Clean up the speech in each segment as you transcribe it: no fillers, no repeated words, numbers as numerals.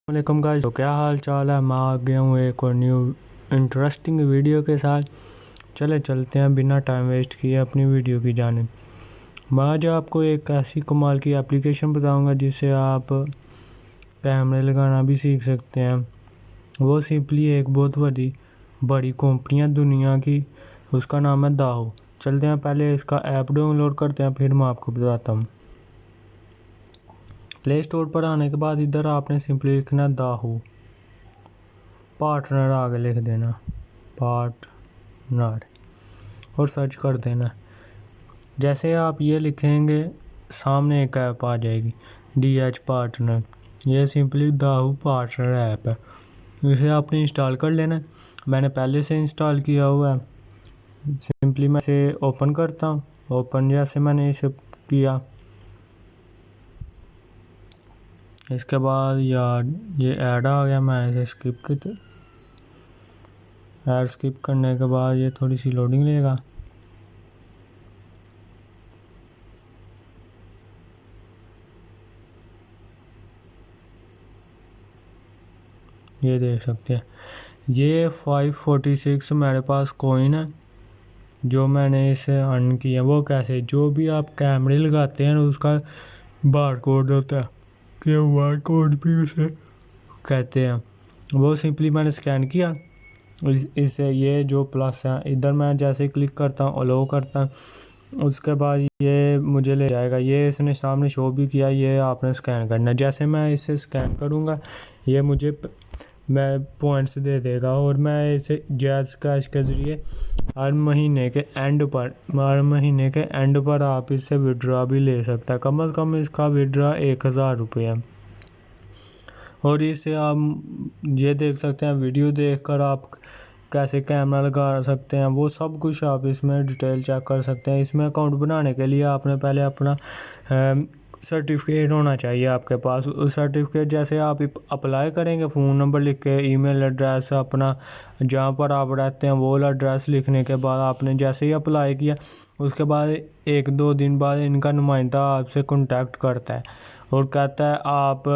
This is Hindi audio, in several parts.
वालेकुम गाइस, तो क्या हाल चाल है। मैं आ गया हूँ एक और न्यू इंटरेस्टिंग वीडियो के साथ। चलते हैं बिना टाइम वेस्ट किए अपनी वीडियो की जानिब। मैं आज आपको एक ऐसी कमाल की एप्लीकेशन बताऊंगा जिससे आप कैमरे लगाना भी सीख सकते हैं। वो सिंपली एक बहुत बड़ी कंपनी दुनिया की, उसका नाम है दाहू। चलते हैं, पहले इसका ऐप डाउनलोड करते हैं, फिर मैं आपको बताता हूँ। प्ले स्टोर पर आने के बाद इधर आपने सिंपली लिखना दाहू, पार्टनर आगे लिख देना, पार्टनर, और सर्च कर देना। जैसे आप ये लिखेंगे सामने एक ऐप आ जाएगी, DH पार्टनर। ये सिंपली दाहू पार्टनर ऐप है, इसे आपने इंस्टॉल कर लेना। मैंने पहले से इंस्टॉल किया हुआ है। सिंपली मैं इसे ओपन करता हूँ। ओपन जैसे मैंने इसे किया, इसके बाद यार ये ऐड आ गया, मैं इसे स्किप कर ऐड स्किप करने के बाद ये थोड़ी सी लोडिंग लेगा। ये देख सकते हैं, ये 546 मेरे पास कॉइन है जो मैंने इसे अर्न किया। वो कैसे, जो भी आप कैमरे लगाते हैं उसका बार कोड होता है, QR कोड भी उसे कहते हैं। वो सिंपली मैंने स्कैन किया, इससे ये जो प्लस है इधर मैं जैसे क्लिक करता हूँ, अलो करता हूँ, उसके बाद ये मुझे ले जाएगा। ये इसने सामने शो भी किया, ये आपने स्कैन करना है। जैसे मैं इसे स्कैन करूँगा ये मुझे मैं पॉइंट्स दे देगा, और मैं इसे जैज़ कैश के ज़रिए हर महीने के एंड पर आप इससे विड्रॉ भी ले सकते हैं। कम से कम इसका विड्रॉ 1000 रुपये है। और इसे आप ये देख सकते हैं, वीडियो देखकर आप कैसे कैमरा लगा सकते हैं, वो सब कुछ आप इसमें डिटेल चेक कर सकते हैं। इसमें अकाउंट बनाने के लिए आपने पहले अपना सर्टिफिकेट होना चाहिए आपके पास। उस सर्टिफिकेट जैसे आप अप्लाई करेंगे, फ़ोन नंबर लिख के, ईमेल एड्रेस अपना जहाँ पर आप रहते हैं वो एड्रेस लिखने के बाद आपने जैसे ही अप्लाई किया, उसके बाद 1-2 दिन बाद इनका नुमाइंदा आपसे कांटेक्ट करता है और कहता है आप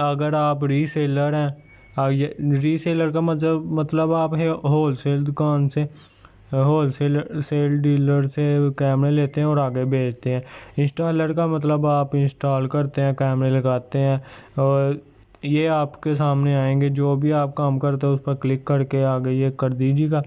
अगर आप रीसेलर हैं, ये रीसेलर का मतलब आप होलसेल दुकान से, होलसेल डीलर से कैमरे लेते हैं और आगे बेचते हैं। इंस्टॉलर का मतलब आप इंस्टॉल करते हैं, कैमरे लगाते हैं, और ये आपके सामने आएंगे। जो भी आप काम करते हैं उस पर क्लिक करके आगे ये कर दीजिएगा।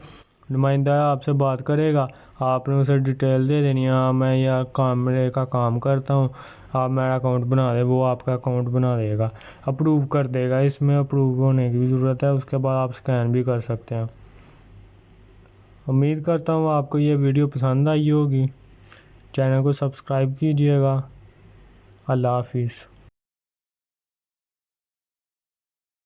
नुमाइंदा आपसे बात करेगा, आपने उसे डिटेल दे देनी है, हाँ मैं यह कैमरे का काम करता हूँ, आप मेरा अकाउंट बना दे। वो आपका अकाउंट बना देगा, अप्रूव कर देगा। इसमें अप्रूव होने की भी ज़रूरत है, उसके बाद आप स्कैन भी कर सकते हैं। उम्मीद करता हूँ आपको ये वीडियो पसंद आई होगी। चैनल को सब्सक्राइब कीजिएगा। अल्लाह हाफिज़।